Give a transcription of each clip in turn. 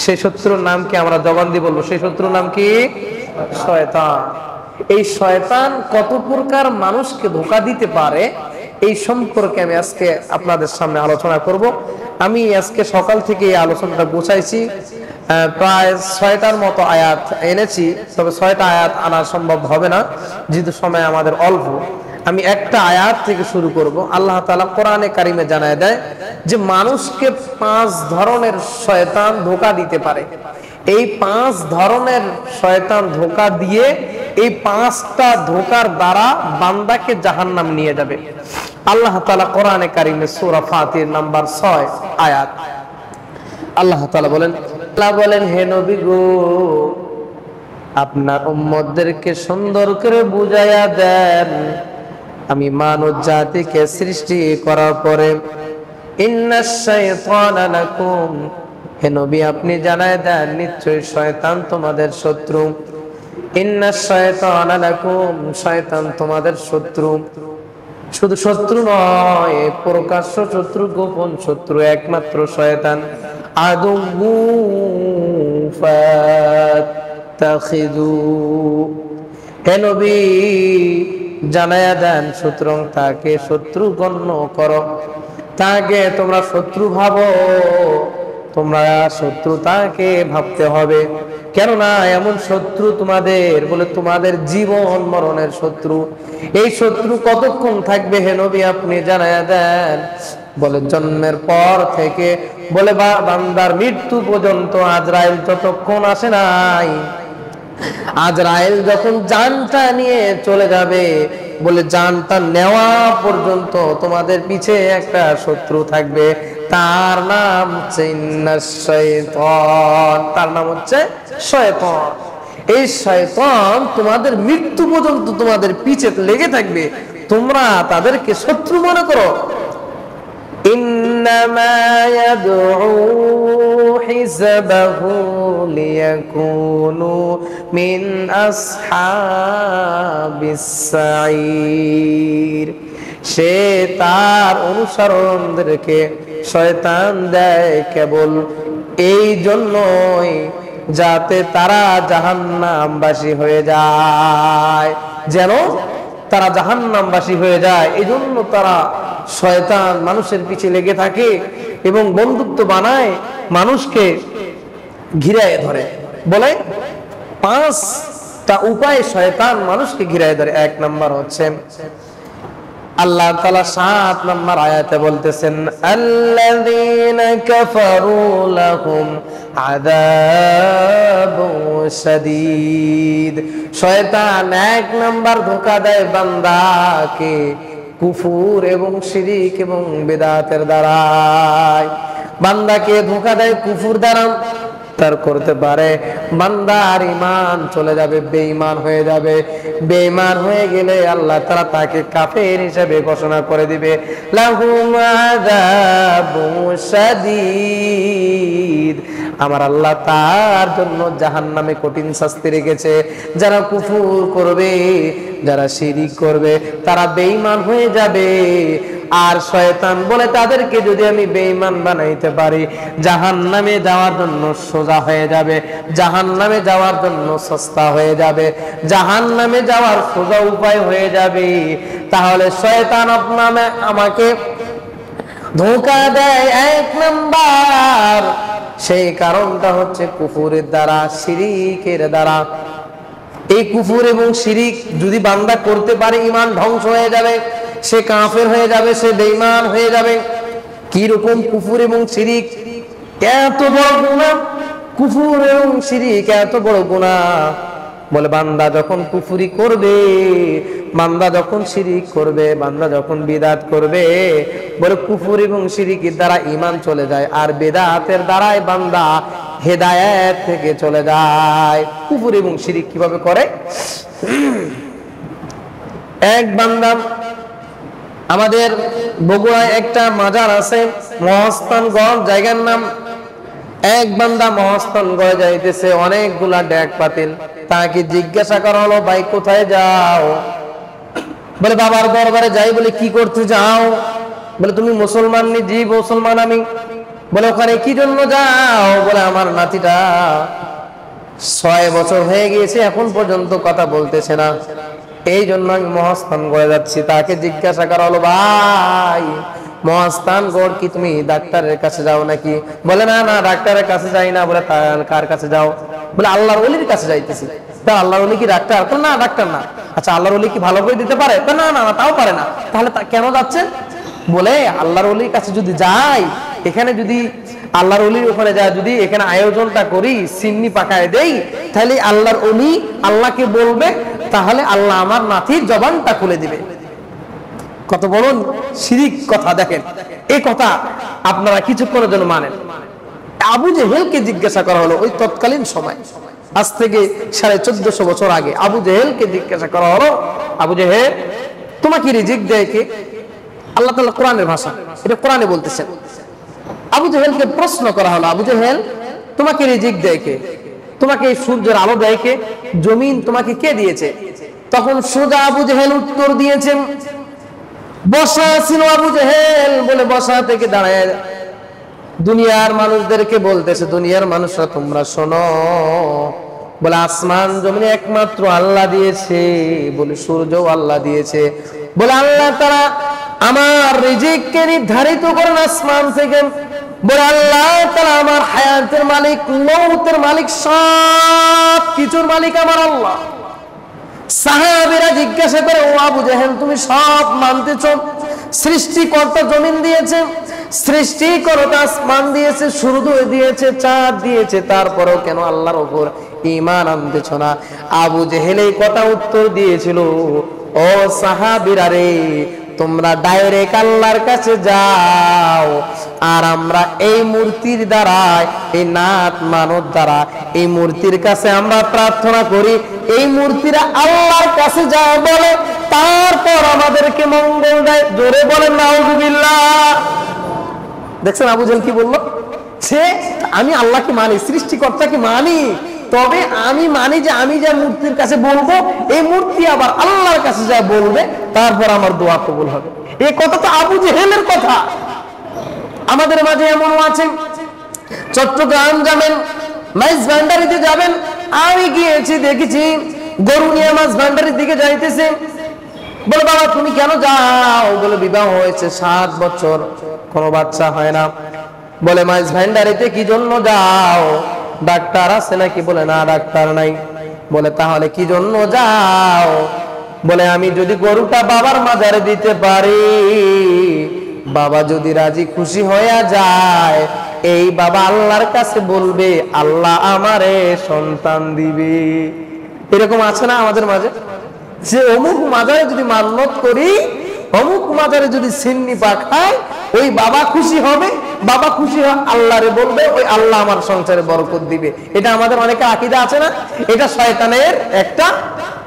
সেই শত্রুর নাম কি আমরা জবান দিয়ে বলবো? সেই শত্রুর নাম কি? শয়তান। এই শয়তান কত প্রকার মানুষকে ধোঁকা দিতে পারে এই সম্পর্কে আমি আজকে আপনাদের সামনে আলোচনা করব। আমি আজকে সকাল থেকে এই আলোচনাটা গোছাইছি, প্রায় 6টার মতো আয়াত এনেছি, তবে 6টা আয়াত আনা সম্ভব হবে না যেহেতু সময় আমাদের অল্প। আমি একটা আয়াত থেকে শুরু করব। আল্লাহ তাআলা কোরআনে কারিমে জানায় দেয় যে মানুষকে 5 ধরনের শয়তান ধোঁকা দিতে পারে। এই 5 ধরনের শয়তান ধোঁকা দিয়ে এই 5টা ধোঁকার দ্বারা বান্দাকে জাহান্নাম নিয়ে যাবে। আল্লাহ তাআলা কোরআনে কারিমে সূরা ফাতির নাম্বার 6 আয়াত আল্লাহ তাআলা বলেন, হে নবী গো, আপনার উম্মতদেরকে সুন্দর করে বুঝাইয়া দেন, আমি মানব জাতিকে সৃষ্টি করার পরে ইন্নাশ শাইতানা লাকুম, হে নবী আপনি জানায় দেন নিশ্চয়ই শয়তান তোমাদের শত্রু। ইন্নাশ শাইতানা লাকুম, শয়তান তোমাদের শত্রু। শুধু শত্রু নয়, প্রকাশ্য শত্রু, গোপন শত্রু একমাত্র শয়তান। আদুউ ফাত্তাখিযু, হে নবী জানায়া দেন সুতরাং তাকে শত্রু গণ্য করো, তাকে তোমরা শত্রু ভাবো, তোমরা শত্রু তাকে ভাবতে হবে। কেননা এমন শত্রু তোমাদের, বলে তোমাদের জীবন মরণের শত্রু। এই শত্রু কতক্ষণ থাকবে হে নবী আপনি জানায়া দেন? বলে জন্মের পর থেকে বলে বান্দার মৃত্যু পর্যন্ত। আজরাইল যতক্ষণ আসে নাই, আজরাইল যখন জানটা নিয়ে চলে যাবে, বলে জানটা নেওয়া পর্যন্ত তোমাদের পিছে একটা শত্রু থাকবে, তার নাম হচ্ছে শয়তান। তার নাম হচ্ছে শয়তান। এই শয়তান তোমাদের মৃত্যু পর্যন্ত তোমাদের পিছে লেগে থাকবে, তোমরা তাদেরকে শত্রু মনে করো। ইন্নামা ইয়াদউ হিজবাহু লিয়াকুনু মিন আসহাবিস সাঈর, সে তার অনুসরণদেরকে শয়তান দেয় কেবল এই জন্যই যাতে তারা জাহান্নামবাসী হয়ে যায়, যেন তারা জাহান্নামবাসী হয়ে যায়। এই জন্য তারা শয়তান মানুষের পিছে লেগে থাকে এবং বন্ধুত্ব বানায়, মানুষকে ঘিরায় ধরে। বলে 5টা উপায় শয়তান মানুষকে ঘিরায় ধরে। 1 নাম্বার হচ্ছে আল্লাহ তাআলা 7 নাম্বার আয়াতে বলতেছেন, আল্লাযীনা কাফারু লাহুম আযাবুন শাদীদ। শয়তান 1 নাম্বার ধোঁকা দেয় বান্দাকে কুফর এবং শিরিক এবং বিদআতের দ্বারা। বান্দাকে ধোঁকা দেয় কুফর দ্বারা, তার করতে পারে বান্দার ঈমান চলে যাবে, বেঈমান হয়ে যাবে। বেঈমান হয়ে গেলে আল্লাহ তাআলা তাকে কাফের হিসেবে ঘোষণা করে দিবে। লাহুম আযাবুন শাদীদ, আমার আল্লাহ তার জন্য জাহান্নামে কঠিন শাস্তি রেখেছে। যারা কুফর করবে, যারা শিরিক করবে, তারা বেঈমান হয়ে যাবে। আর শয়তান বলে তাদেরকে যদি আমি বেঈমান বানাইতে পারি, জাহান্নামে যাওয়ার জন্য সোজা হয়ে যাবে, জাহান্নামে যাওয়ার জন্য সস্তা হয়ে যাবে, জাহান্নামে যাওয়ার সোজা উপায় হয়ে যাবে। তাহলে শয়তান আপনাকে আমাকে ধোঁকা দেয় 1 নাম্বার, সেই কারণটা হচ্ছে কুফরের দ্বারা, শিরিকের দ্বারা। এই কুফর এবং শিরিক যদি বান্দা করতে পারে, ঈমান ধ্বংস হয়ে যাবে, সে কাফের হয়ে যাবে, সে বেঈমান হয়ে যাবে। কি রকম কুফর এবং শিরিক? এত বড় গুনাহ, কুফর এবং শিরিক এত বড় গুনাহ। বলে বান্দা যখন কুফরি করবে, বান্দা যখন শিরিক করবে, বান্দা যখন বিদআত করবে, বলে কুফর এবং শিরিকের দ্বারা ঈমান চলে যায়, আর বিদআতের দ্বারাই বান্দা হেদায়েত থেকে চলে যায়। কুফর এবং শিরিক কিভাবে করে? এক বান্দা, আমাদের বগুড়ায় একটা মাজার আছে, মহাস্থানগড় জায়গার নাম। এক বান্দা মহাস্থানগড় যাইতেছে, অনেকগুলা ডেক পাতিল। তাকে জিজ্ঞাসা করা হলো, ভাই কোথায় যাও? বলে বাবার দরবারে যাই। বলে কি করতে যাও? বলে তুমি মুসলমান নি? জি মুসলমান আমি। বলে ওখানে কি জন্য যাও? বলে আমার নাতিটা 6 বছর হয়ে গিয়েছে, এখন পর্যন্ত কথা বলতেছে না, এই জন্য আমি মহাস্থান করে যাচ্ছি। তাকে জিজ্ঞাসা করা হলো, ভাই মহাস্থান গড় কি তুমি ডাক্তারের কাছে যাও নাকি? বলে না না, ডাক্তারের কাছে যাই না। বলে কার কাছে যাও? বলে আল্লাহর ওলির কাছে যাইতেছি। তা আল্লাহর ওলি কি ডাক্তার? না ডাক্তার না। আচ্ছা, আল্লাহর ওলি কি ভালো করে দিতে পারে? না না না, তাও পারে না। তাহলে কেন যাচ্ছেন? বলে আল্লাহর ওলির কাছে যদি যাই, এখানে যদি আল্লাহর ওলির ওখানে যায়, যদি এখানে আয়োজনটা করি, সিন্নি পাকায় দেই, তাহলে আল্লাহর ওলি আল্লাহকে বলবে, তাহলে আল্লাহ আমার নাতির জবানটা খুলে দিবে। কত বড় শিরিক কথা দেখেন। এই কথা আপনারা কিছুক্ষণের জন্য মানেন। আবু জেহেলকে জিজ্ঞাসা করা হলো ওই তৎকালীন সময়, আজ থেকে 1450 বছর আগে আবু জেহেলকে জিজ্ঞাসা করা হলো, আবু জেহেল তোমাকে রিজিক দেয় কে? আল্লাহ তাআলা কোরআনের ভাষা, এটা কোরআনে বলতেছেন। আবু জেহেলকে প্রশ্ন করা হলো, আবু জেহেল তোমাকে রিজিক দেয় কে? তোমাকে সূর্যের আলো দেয় কে? জমিন তোমাকে কে দিয়েছে? তখন সোজা আবু জেহেল উত্তর দিয়েছেন, বসা ছিল আবু জেহেল, বলে বসা থেকে দাঁড়ায় দুনিয়ার মানুষদেরকে বলতেছে, দুনিয়ার মানুষরা তোমরা শোনো, বলে আসমান জমিন একমাত্র আল্লাহ দিয়েছে, বলে সূর্যও আল্লাহ দিয়েছে। বলে আল্লাহ তাআলা আমার রিজিককে নির্ধারিত করেন আসমান থেকে। বলে আল্লাহ তাআলা আমার হায়াতের মালিক, মৌতের মালিক, সব কিছুর মালিক আমার আল্লাহ। সাহাবীরা জিজ্ঞাসা করে, ও আবু জেহেল তুমি সব মানতেছো? সৃষ্টিকর্তা জমিন দিয়েছে, সৃষ্টিকর্তা আসমান দিয়েছে, সূর্য দিয়েছে, চাঁদ দিয়েছে, তারপরেও কেন আল্লাহর উপর ঈমান আনতেছো না? আবু জেহেল এই কথা উত্তর দিয়েছিল, ও সাহাবীরা রে, তোমরা ডাইরেক্ট আল্লাহর কাছে যাও, আর আমরা এই মূর্তির দ্বারা, এই নাত মানত দ্বারা এই মূর্তির কাছে আমরা প্রার্থনা করি, এই মূর্তিরা আল্লাহর কাছে যায় বলে, তারপর আমাদেরকে মঙ্গল দেয়। জোরে বলেন নাউযুবিল্লাহ। দেখছেন আবু জেহেল কি বললো? সে আমি আল্লাহকে মানি, সৃষ্টিকর্তাকে মানি, তবে আমি মানি যে আমি যা মূর্তির কাছে বলবো, এই মূর্তি আবার আল্লাহর কাছে যা বলবে, তারপর আমার দোয়া কবুল হবে। এই কথা তো আবু জেহেলের কথা। আমাদের মাঝে এমনও আছে, চট্টগ্রাম যাবেন, মাইজ ভান্ডারিতে যাবেন, আমি গিয়েছি দেখেছি, গরু নিয়ে মাছ ভান্ডারির দিকে যাইতেছে। বলে বাবা তুমি কেন যাও? বলে বিবাহ হয়েছে 7 বছর, কোনো বাচ্চা হয় না। বলে মাইজ ভান্ডারিতে কি জন্য যাও? ডাক্তার আছে নাকি? বলে না ডাক্তার নাই। বলে তাহলে কি জন্য যাও? বলে আমি যদি গরুটা বাবার মাজারে দিতে পারি, বাবা যদি রাজি খুশি হয়ে যায়, এই বাবা আল্লাহর কাছে বলবে আল্লাহ আমারে সন্তান দিবে। এরকম আছে না আমাদের মাঝে, যে অমুক মাজারে যদি মান্নত করি, অমুক মাজারে যদি সিন্নি পাঠাই, ওই বাবা খুশি হবে, বাবা খুশি হয় আল্লাহরে বলবে, ওই আল্লাহ আমার সংসারে বরকত দিবে। এটা আমাদের অনেকে আকীদা আছে না? এটা শয়তানের একটা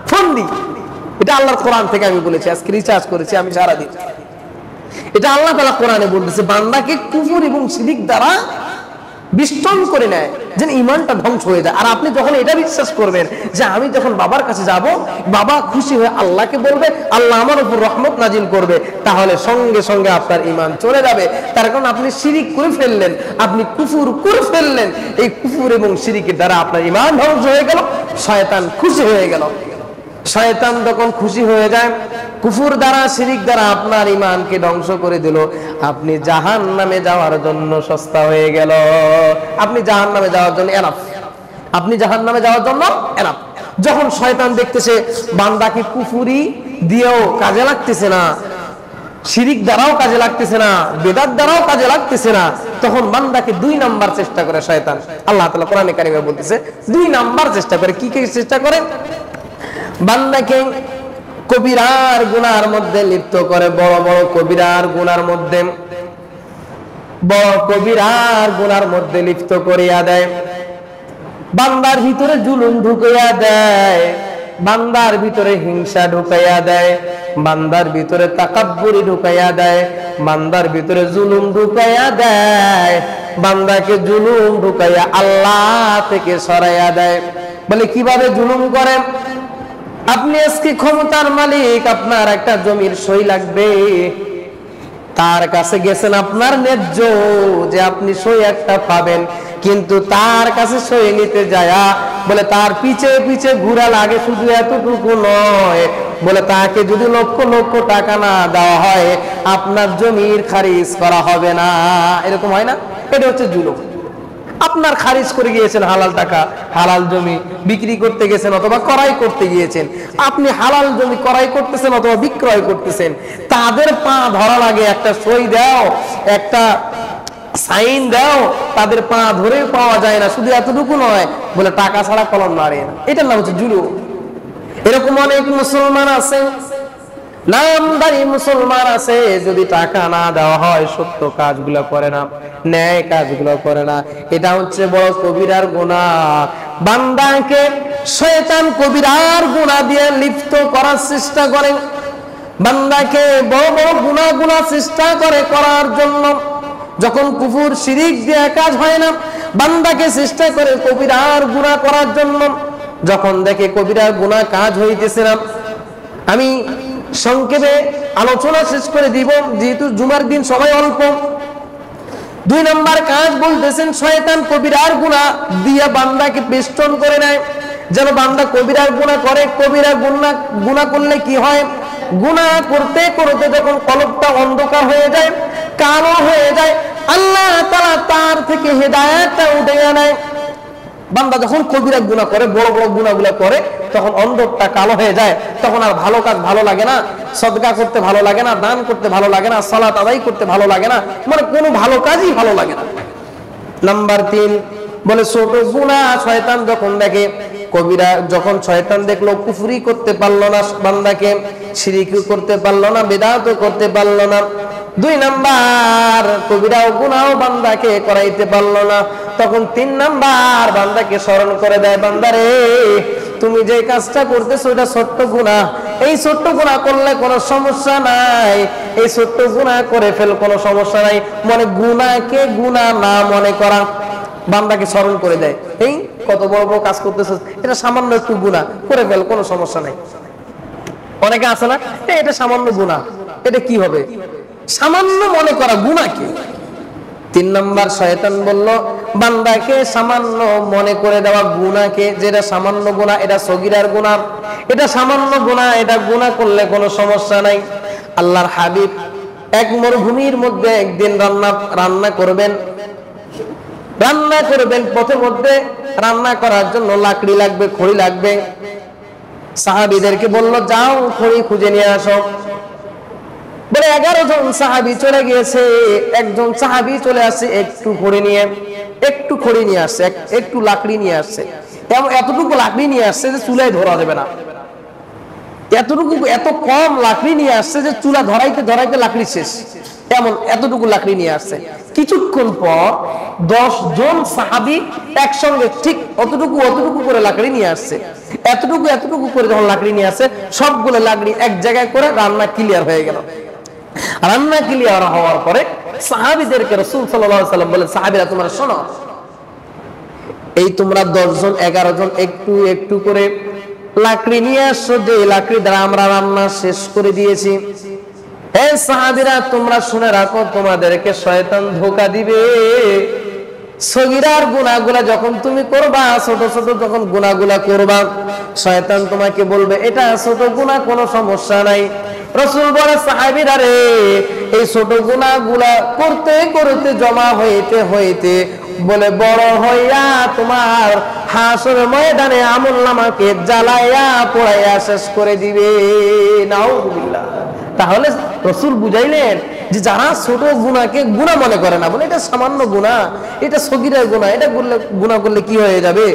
ফন্দি। এটা আল্লাহর কোরআন থেকে আমি বলেছি, আজকে রিসার্চ করেছি আমি সারাদিন। এটা আল্লাহ তাআলা কোরআনে বলতেছে, বান্দাকে কুফর এবং শিরক দ্বারা বিষ্টন করে নেয়, যেন ঈমানটা ধ্বংস হয়ে যায়। আর আপনি যখন এটা বিশ্বাস করবেন যে আমি যখন বাবার কাছে যাব, বাবা খুশি হয়ে আল্লাহকে বলবে, আল্লাহ আমার উপর রহমত নাজিল করবে, তাহলে সঙ্গে সঙ্গে আপনার ঈমান চলে যাবে। তার কারণ আপনি শিরক করে ফেললেন, আপনি কুফর করে ফেললেন। এই কুফর এবং শিরকের দ্বারা আপনার ঈমান ধ্বংস হয়ে গেল, শয়তান খুশি হয়ে গেল। শয়তান যখন খুশি হয়ে যায়, কুফর দ্বারা শিরক দ্বারা আপনার ঈমানকে ধ্বংস করে দিল, আপনি জাহান্নামে যাওয়ার জন্য সস্তা হয়ে গেল। আপনি জাহান্নামে যাওয়ার জন্য এনাফ, আপনি জাহান্নামে যাওয়ার জন্য এনাফ। যখন শয়তান দেখতেছে বান্দাকে কুফরি দিয়েও কাজে লাগতেছে না, শিরক দ্বারাও কাজে লাগতেছে না, বেদাত দ্বারাও কাজে লাগতেছে না, তখন বান্দাকে 2 নাম্বার চেষ্টা করে শয়তান। আল্লাহ তাআলা কোরআনে কারিমে বলতেছে 2 নাম্বার চেষ্টা করে। কি কি চেষ্টা করে? বান্দাকে কবিরার গুনার মধ্যে লিপ্ত করে, বড় বড় কবিরার গুনার মধ্যে, বড় কবিরার গুনার মধ্যে লিপ্ত করিয়া দেয়। বান্দার ভিতরে জুলুম ঢুকাইয়া দেয়, বান্দার ভিতরে হিংসা ঢুকাইয়া দেয়, বান্দার ভিতরে তাকাব্বুরি ঢুকাইয়া দেয়, বান্দার ভিতরে জুলুম ঢুকাইয়া দেয়, বান্দাকে জুলুম ঢুকাইয়া আল্লাহ থেকে সরাইয়া দেয়। বলে কিভাবে জুলুম করে? আপনি আজকে ক্ষমতার মালিক, আপনার একটা জমির সই লাগবে, তার কাছে গেছেন আপনার ন্যায্য যে আপনি সই একটা পাবেন, কিন্তু তার কাছে সই নিতে যায়া বলে তার পিছে পিছে ঘোরা লাগে। শুধু এতটুকু নয়, বলে তাকে যদি লক্ষ লক্ষ টাকা না দেওয়া হয় আপনার জমির খারিজ করা হবে না। এরকম হয় না? এটা হচ্ছে জুলুম। আপনার খারিজ করে গিয়েছেন হালাল টাকা, হালাল জমি বিক্রি করতে গেছেন অথবা ক্রয় করতে গিয়েছেন, আপনি হালাল জমি ক্রয় করতেছেন অথবা বিক্রয় করতেছেন, তাদের পা ধরা লাগে, একটা সই দাও, একটা সাইন দাও, তাদের পা ধরে পাওয়া যায় না। শুধু এতটুকু নয়, বলে টাকা ছাড়া কলম নাড়ে না। এটার নাম হচ্ছে জুলুম। এরকম অনেক মুসলমান আছে, নামদারি মুসলমান আছে, যদি টাকা না দেওয়া হয় সত্য কাজগুলো করে না, ন্যায় কাজগুলো করে না। এটা হচ্ছে বড় কবিরার গুনাহ। বান্দাকে শয়তান কবিরার গুনাহ দিয়ে লিপ্ত করার চেষ্টা করে, বান্দাকে বড় বড় গুনাহগুলো চেষ্টা করে করার জন্য। যখন কুফর শিরিক দিয়ে কাজ হয় না, বান্দাকে চেষ্টা করে কবিরার গুনাহ করার জন্য। যখন দেখে কবিরার গুনাহ কাজ হইতেছে না, আমি সংক্ষেপে আলোচনা শেষ করে দিব যেহেতু জুমার দিন সময় অল্প। 2 নম্বর কাজ বলতেছেন, শয়তান কবিরার গুনাহ দিয়া বান্দাকে বেষ্টন করে নেয়, যেন বান্দা কবিরার গুনাহ করে। কবিরা গুনাহ করলে কি হয়? গুনাহ করতে করতে যখন কলবটা অন্ধকার হয়ে যায়, কালো হয়ে যায়, আল্লাহ তাআলা তার থেকে হেদায়েতটা উঠে নেয়। বান্দা যখন কবিরা গুনাহ করে, বড় বড় গুনাহগুলো করে, তখন অন্তরটা কালো হয়ে যায়, তখন আর ভালো কাজ ভালো লাগে না, সদকা করতে ভালো লাগে না, দান করতে ভালো লাগে না, সালাত আদায় করতে ভালো লাগে না, মানে কোনো ভালো কাজই ভালো লাগে না। নাম্বার 3 বলে ছোট গুনাহ শয়তান যখন দেখে, কবিরা যখন শয়তান দেখলো কুফরি করতে পারলো না বান্দাকে, শিরক করতে পারলো না, বিদআত করতে পারলো না, 2 নাম্বার কবিরা গুনাহ বান্দাকে করাইতে পারলো না, তখন 3 নাম্বার বান্দাকে স্মরণ করে দেয়, বান্দারে তুমি যে কাজটা করতেছো এটা ছোট্ট গুনাহ, এই ছোট্ট গুনাহ করলে কোনো সমস্যা নাই, এই ছোট্ট গুনাহ করে ফেল, কোনো সমস্যা নাই। মানে গুনাহকে গুনাহ না মনে করা, বান্দাকে স্মরণ করে দেয়, এই কত বড় বড় কাজ করতেছো, এটা সামান্য একটু গুনাহ, করে ফেল, কোনো সমস্যা নাই। অনেকে আছে না, এটা সামান্য গুনাহ, এটা কি হবে, সামান্য মনে করা গুনাহকে। 3 নাম্বার শয়তান বলল বান্দাকে সামান্য মনে করে দেওয়া গুনাহকে, যেটা সামান্য গুনাহ, এটা সগীরার গুনাহ, এটা সামান্য গুনাহ, এটা গুনাহ করলে কোনো সমস্যা নাই। আল্লাহর হাবিব এক মরুভূমির মধ্যে একদিন রান্না করবেন, পথের মধ্যে রান্না করার জন্য লাকড়ি লাগবে, খড়ি লাগবে। সাহাবীদেরকে বলল যাও খড়ি খুঁজে নিয়ে আসো। বলে 11 জন সাহাবী চলে গিয়েছে, একজন সাহাবী চলে আসছে একটু খড়ি নিয়ে আসছে, একটু লাকড়ি নিয়ে আসছে। এতটুকু লাকড়ি নিয়ে আসছে যে চুলায় ধরা দেবে না, এত কম লাকড়ি নিয়ে আসছে যে চুলা ধরাইতে ধরাইতে লাকড়ি শেষ, এতটুকু লাকড়ি নিয়ে আসছে। কিছুক্ষণ পর 10 জন সাহাবী একসঙ্গে ঠিক অতটুকু করে লাকড়ি নিয়ে আসছে। এতটুকু করে যখন লাকড়ি নিয়ে আসছে, সবগুলো লাকড়ি এক জায়গায় করে রান্না ক্লিয়ার হয়ে গেল। রান্না ক্লিয়ার হওয়ার পরে সাহাবীদেরকে রাসূল সাল্লাল্লাহু আলাইহি ওয়াসাল্লাম বলেন, সাহাবীরা তোমরা শোনো, এই তোমরা 10 জন 11 জন একটু একটু করে লাকড়ি নিয়ে আসছো, যে লাকড়ি দ্বারা আমরা রান্না শেষ করে দিয়েছি। হে সাহাবীরা তোমরা শুনে রাখো, তোমাদেরকে শয়তান ধোঁকা দিবে। সগীরার গুনাহগুলা যখন তুমি করবা, ছোট ছোট যখন গুনাহগুলা করবা, শয়তান তোমাকে বলবে এটা ছোট গুনাহ, কোনো সমস্যা নাই। রাসূল বলে সাহাবীরা রে, এই ছোট গুনাহগুলা করতে করতে জমা হইতে বলে বড় হইয়া তোমার হাসর ময়দানে আমলনামাকে জ্বালাইয়া পোড়াইয়া শেষ করে দিবে। নাউযুবিল্লাহ। তাহলে রাসূল বুঝাইলেন যে যারা ছোট গুনাহকে গুনাহ মনে করে না, বলে এটা সামান্য গুনাহ, এটা সগীরার গুনাহ, এটা গুনাহ করলে কি হয়ে যাবে,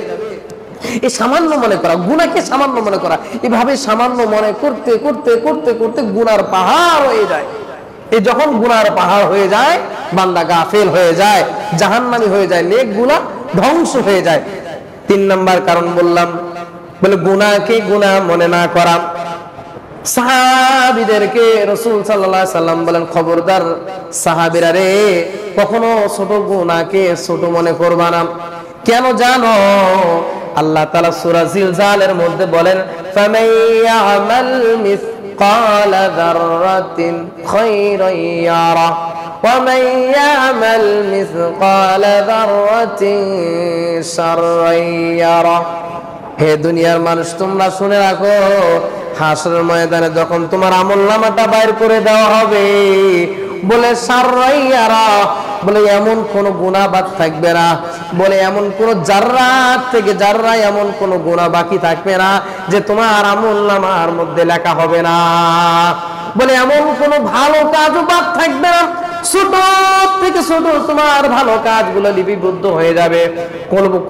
এই সামান্য মনে করা, গুনাহকে সামান্য মনে করা, এভাবে সামান্য মনে করতে করতে করতে করতে গুনার পাহাড় হয়ে যায়। এই যখন গুনার পাহাড় হয়ে যায়, বান্দা গাফেল হয়ে যায়, জাহান্নামী হয়ে যায়, নেকগুলা ধ্বংস হয়ে যায়। 3 নাম্বার কারণ বললাম, বলে গুনাহকে গুনাহ মনে না করা। সাহাবীদেরকে রাসূল সাল্লাল্লাহু আলাইহি সাল্লাম বলেন, খবরদার সাহাবীরা রে, কখনো ছোট গুনাহকে ছোট মনে করবা না। কেন জানো? আল্লাহ তাআলা সূরা জিলজালের মধ্যে বলেন, ফামাইয়ামাল মিসকালা যাররাতিন খায়রান ইয়ারা ওয়া মান ইয়ামাল মিসকালা যাররাতিন শাররান ইয়ারা। হে দুনিয়ার মানুষ, তোমরা শুনে রাখো, হাসরের ময়দানে যখন তোমার আমলনামাটা বাইর করে দেওয়া হবে, বলে শাররান ইয়ারা, বলে এমন কোন গুনাহ বাদ থাকবে না, বলে এমন কোন জাররা থেকে জাররা এমন কোন গুনাহ বাকি থাকবে না যে তোমার আমলনামার মধ্যে লেখা হবে না। বলে এমন কোন ভালো কাজও বাদ থাকবে না, ছোট থেকে ছোট তোমার ভালো কাজগুলো লিপিবদ্ধ হয়ে যাবে,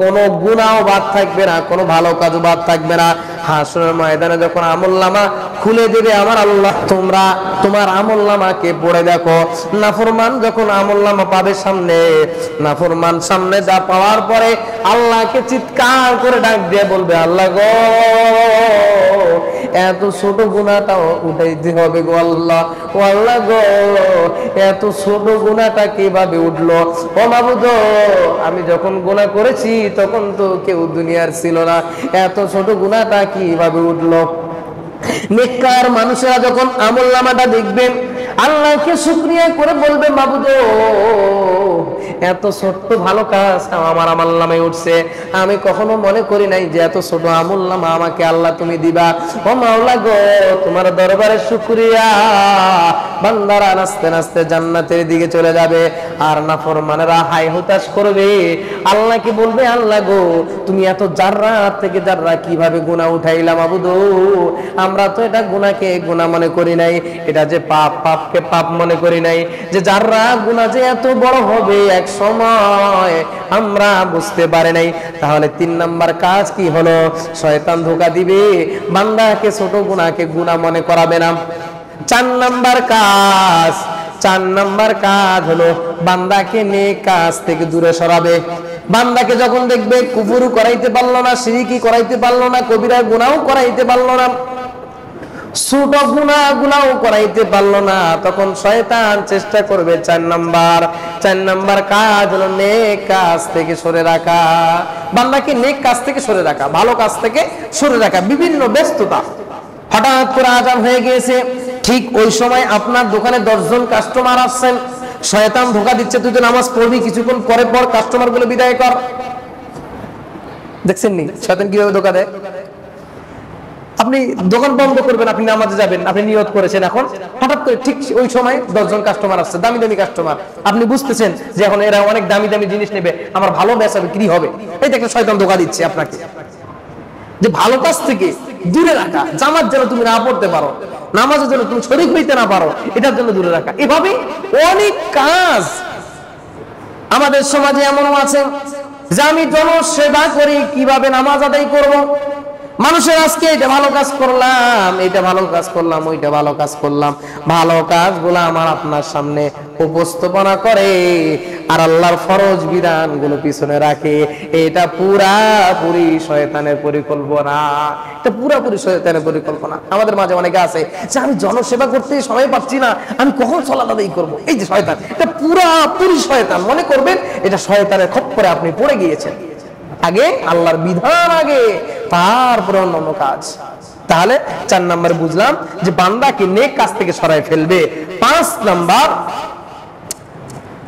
কোনো গুনাহও বাদ থাকবে না, কোনো ভালো কাজও বাদ থাকবে না। হাসরের ময়দানে যখন আমলনামা খুলে দেবে আমার আল্লাহ, তোমরা তোমার আমলনামাকে পড়ে দেখো। নাফরমান যখন আমলনামা পাবে সামনে, নাফরমান সামনে যা পাওয়ার পরে আল্লাহকে চিৎকার করে ডাক দিয়ে বলবে, আল্লাহ গো, এত ছোট গুনাহটাও উঠাইতে হবে গো আল্লাহ, ও আল্লাহ গো, এত ছোট গুনাহটা কিভাবে উঠলো? ও মাবুদ, আমি যখন গুনাহ করেছি তখন তো কেউ দুনিয়ার ছিল না, এত ছোট গুনাহটা কিভাবে উঠলো? নেককার মানুষেরা যখন আমলনামাটা দেখবেন, আল্লাহকে শুকরিয়া করে বলবে, মাবুদ, এত ছোট্ট ভালো কাজ আমার আমলনামায় উঠছে, আমি কখনো মনে করি নাই যে এত ছোট আমলনামা আমাকে আল্লাহ তুমি দিবা। ও মাওলা গো, তোমার দরবারে শুকরিয়া। বান্দারা নাচতে নাচতে জান্নাতের দিকে চলে যাবে, আর নাফরমানেরা হাই হুতাশ করবে, আল্লাহকে বলবে, আল্লাহ গো, তুমি এত জাররা থেকে জাররা কিভাবে গুনাহ উঠাইলা মাবুদ? আমরা তো এটা গুনাহকে গুনাহ মনে করি নাই, এটা যে পাপ, পাপকে পাপ মনে করি নাই, যে জাররা গুনাহ যে এত বড় হবে এক সময় আমরা বুঝতে পারি নাই। তাহলে 3 নাম্বার কাজ কি হলো? শয়তান ধোঁকা দিবে, বান্দাকে ছোট গুনাহকে গুনাহ মনে করাবে না। 4 নাম্বার কাজ হলো বান্দাকে নেক কাজ থেকে দূরে সরাবে। বান্দাকে যখন দেখবে কুফর করাইতে পারলো না, শিরকি করাইতে পারলো না, কবিরা গুনাহ করাইতে পারলো না, ছোট গুনাহগুলোও করাইতে পারলো না, তখন শয়তান চেষ্টা করবে 4 নাম্বার কাজ হলো নেক কাজ থেকে সরে রাখা। বান্দাকে নেক কাজ থেকে সরে রাখা, ভালো কাজ থেকে সরে রাখা। বিভিন্ন ব্যস্ততা, হঠাৎ করে আজান হয়ে গিয়েছে, ঠিক ওই সময় আপনার দোকানে 10 জন কাস্টমার আসছেন, শয়তান ধোঁকা দিচ্ছে, তুই তো নামাজ পড়বি, কিছুক্ষণ পরে পর কাস্টমার গুলো বিদায় কর। দেখছেন নি শয়তান কিভাবে ধোঁকা দেয়? আপনি দোকান বন্ধ করবেন, আপনি নামাজে যাবেন, আপনি নিয়ত করেছেন, এখন হঠাৎ করে ঠিক ওই সময় 10 জন কাস্টমার আসছে, দামি দামি কাস্টমার, আপনি বুঝতেছেন যে এখন এরা অনেক দামি দামি জিনিস নেবে, আমার ভালো বেচা বিক্রি হবে। এই দেখেন শয়তান ধোঁকা দিচ্ছে আপনাকে, যে ভালো কাজ থেকে দূরে রাখা, জামাত যেন তুমি না পড়তে পারো, নামাজের জন্য তুমি শরীক হইতে না পারো, এটার জন্য দূরে রাখা। এভাবে অনেক কাজ আমাদের সমাজে এমনও আছে যে আমি জনসেবা করি, কিভাবে নামাজ আদায় করব, মানুষের আজকে এটা ভালো কাজ করলাম, এটা ভালো কাজ করলাম, ওইটা ভালো কাজ করলাম, ভালো কাজগুলো আমার আপনার সামনে উপস্থাপনা করে আর আল্লাহর ফরজ বিধানগুলো পিছনে রাখে। এটা পুরাপুরি শয়তানের পরিকল্পনা, এটা পুরাপুরি শয়তানের পরিকল্পনা। আমাদের মাঝে অনেকে আছে যে আমি জনসেবা করতে সময় পাচ্ছি না, আমি কখন সালাত আদায় করব। এই যে শয়তান, এটা পুরাপুরি শয়তান। মনে করবেন এটা শয়তানের খপ্পরে আপনি পড়ে গিয়েছেন। আগে আল্লাহর বিধান, আগে তারপরে অন্যান্য কাজ। তাহলে 4 নাম্বার বুঝলাম যে বান্দাকে নেক কাজ থেকে সরায় ফেলবে। 5 নাম্বার,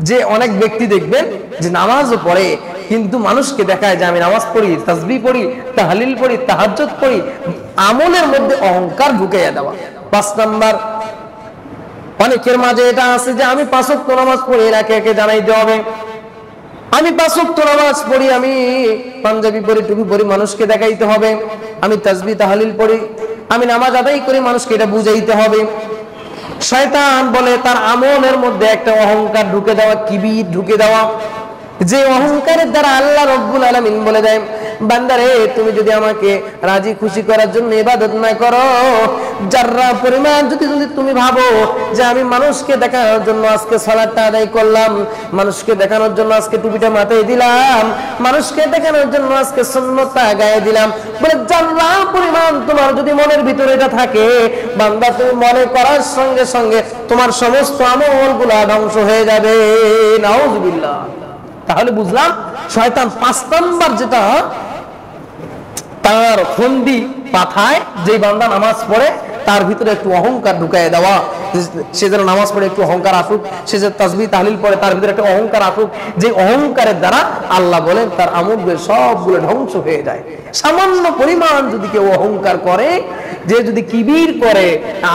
যে অনেক ব্যক্তি দেখবেন যে নামাজও পড়ে কিন্তু মানুষকে দেখায় যে আমি নামাজ পড়ি, তাসবিহ পড়ি, তাহলিল পড়ি, তাহাজ্জুদ পড়ি, আমলের মধ্যে অহংকার ঢুকাইয়া দেওয়া। 5 নাম্বার, অনেকের মাঝে এটা আছে যে আমি 5 ওয়াক্ত নামাজ পড়ি, একে একে জানাইতে হবে, আমি 5 ওয়াক্ত নামাজ পড়ি, আমি পাঞ্জাবি পরি, টুপি পরি, মানুষকে দেখাইতে হবে, আমি তাসবিহ তাহলিল পড়ি, আমি নামাজ আদায় করি, মানুষকে এটা বুঝাইতে হবে। শয়তান বলে তার আমলের মধ্যে একটা অহংকার ঢুকে দেওয়া, কিবির ঢুকে দেওয়া, যে অহংকারের দ্বারা আল্লাহ রব্বুল আলামিন বলে দেয়, বান্দারে তুমি যদি আমাকে রাজি খুশি করার জন্য ইবাদত না করো, যাররা পরিমাণ যদি তুমি ভাবো যে আমি মানুষকে দেখানোর জন্য আজকে সালাতটা আদায় করলাম, মানুষকে দেখানোর জন্য আজকে টুপিটা মাথায় দিলাম, মানুষকে দেখানোর জন্য আজকে সুন্নতটা গায়ে দিলাম, বলে যাররা পরিমাণ তোমার যদি মনের ভিতরে এটা থাকে, বান্দা তুমি মনে করার সঙ্গে সঙ্গে তোমার সমস্ত আমলগুলো ধ্বংস হয়ে যাবে। নাউযুবিল্লাহ। তাহলে বুঝলাম শয়তান 5 নাম্বার যেটা তার ফন্দি পাথায়, যে বান্দা নামাজ পড়ে তার ভিতরে একটু অহংকার ঢুকাইয়ে দেওয়া, সে যেন নামাজ পড়ে একটু অহংকার আসুক, সে যে তাসবিহ তাহলিল পড়ে তার ভিতরে একটা অহংকার আসুক, যে অহংকারের দ্বারা আল্লাহ বলেন তার আমলগুলো সবগুলো ধ্বংস হয়ে যায়। সামান্য পরিমাণ যদি কেউ অহংকার করে, যে যদি কিবির করে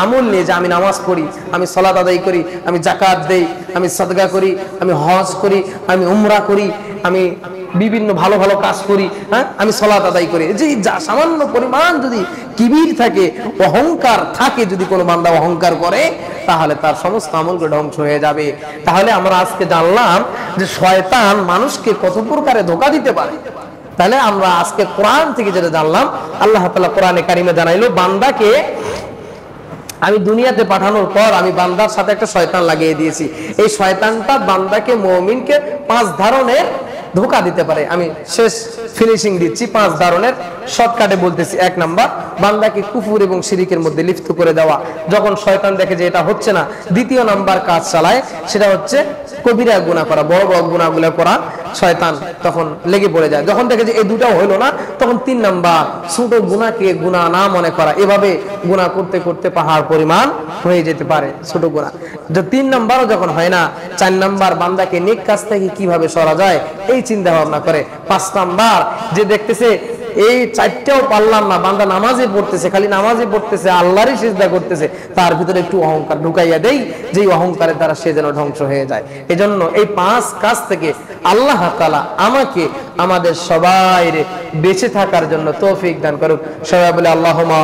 আমল নিয়ে, যে আমি নামাজ পড়ি, আমি সালাত আদায় করি, আমি যাকাত দেই, আমি সাদকা করি, আমি হজ করি, আমি উমরা করি, আমি বিভিন্ন ভালো ভালো কাজ করি, হ্যাঁ, আমি সালাত আদায় করি, যে যা সামান্য পরিমাণ যদি কিবির থাকে, অহংকার থাকে, যদি কোনো বান্দা অহংকার করে তাহলে তার সমস্ত আমলগুলো ধ্বংস হয়ে যাবে। তাহলে আমরা আজকে জানলাম যে শয়তান মানুষকে কত প্রকারে ধোঁকা দিতে পারে। তাহলে আমরা আজকে কোরআন থেকে যেটা জানলাম, আল্লাহ তাআলা কোরআনে কারিমে জানাইলো বান্দাকে আমি দুনিয়াতে পাঠানোর পর আমি বান্দার সাথে একটা শয়তান লাগিয়ে দিয়েছি। এই শয়তানটা বান্দাকে, মুমিনকে 5 ধরনের ধোঁকা দিতে পারে। আমি শেষ ফিনিশিং দিচ্ছি, 5 ধরনের শর্টকাটে বলতেছি। 1 নাম্বার, বান্দাকে কুফর এবং শিরিকের মধ্যে লিপ্ত করে দেওয়া, যখন শয়তান দেখে যে এটা হচ্ছে না, 2 নাম্বার কাজ চালায়, সেটা হচ্ছে কবিরা গুনাহ করা, বড় বড় গুনাহগুলো করা, শয়তান তখন লেগে পড়ে যায়। যখন দেখে যে এই দুটাও হইলো না, তখন 3 নাম্বার ছোট গুনাহকে গুনাহ না মনে করা, এভাবে গুনাহ করতে করতে পাহাড় পরিমাণ হয়ে যেতে পারে ছোট গুনাহ। 3 নাম্বারও যখন হয় না, 4 নাম্বার বান্দাকে নেক কাজ থেকে কিভাবে সরা যায় এই চিন্তা ভাবনা করে। 5 নাম্বার যে দেখতেছে এই 4টাও পারলাম না, বান্দা নামাজে পড়তেছে, খালি নামাজে পড়তেছে, আল্লাহরই সিজদা করতেছে, তার ভিতরে একটু অহংকার ঢুকাইয়া দেই, যেই অহংকারের দ্বারা সে যেন ধ্বংস হয়ে যায়। এজন্য এই 5 কাজ থেকে আল্লাহ তাআলা আমাকে, আমাদের সবাইরে বেঁচে থাকার জন্য তৌফিক দান করুক। সবাই বলে আল্লাহুম্মা।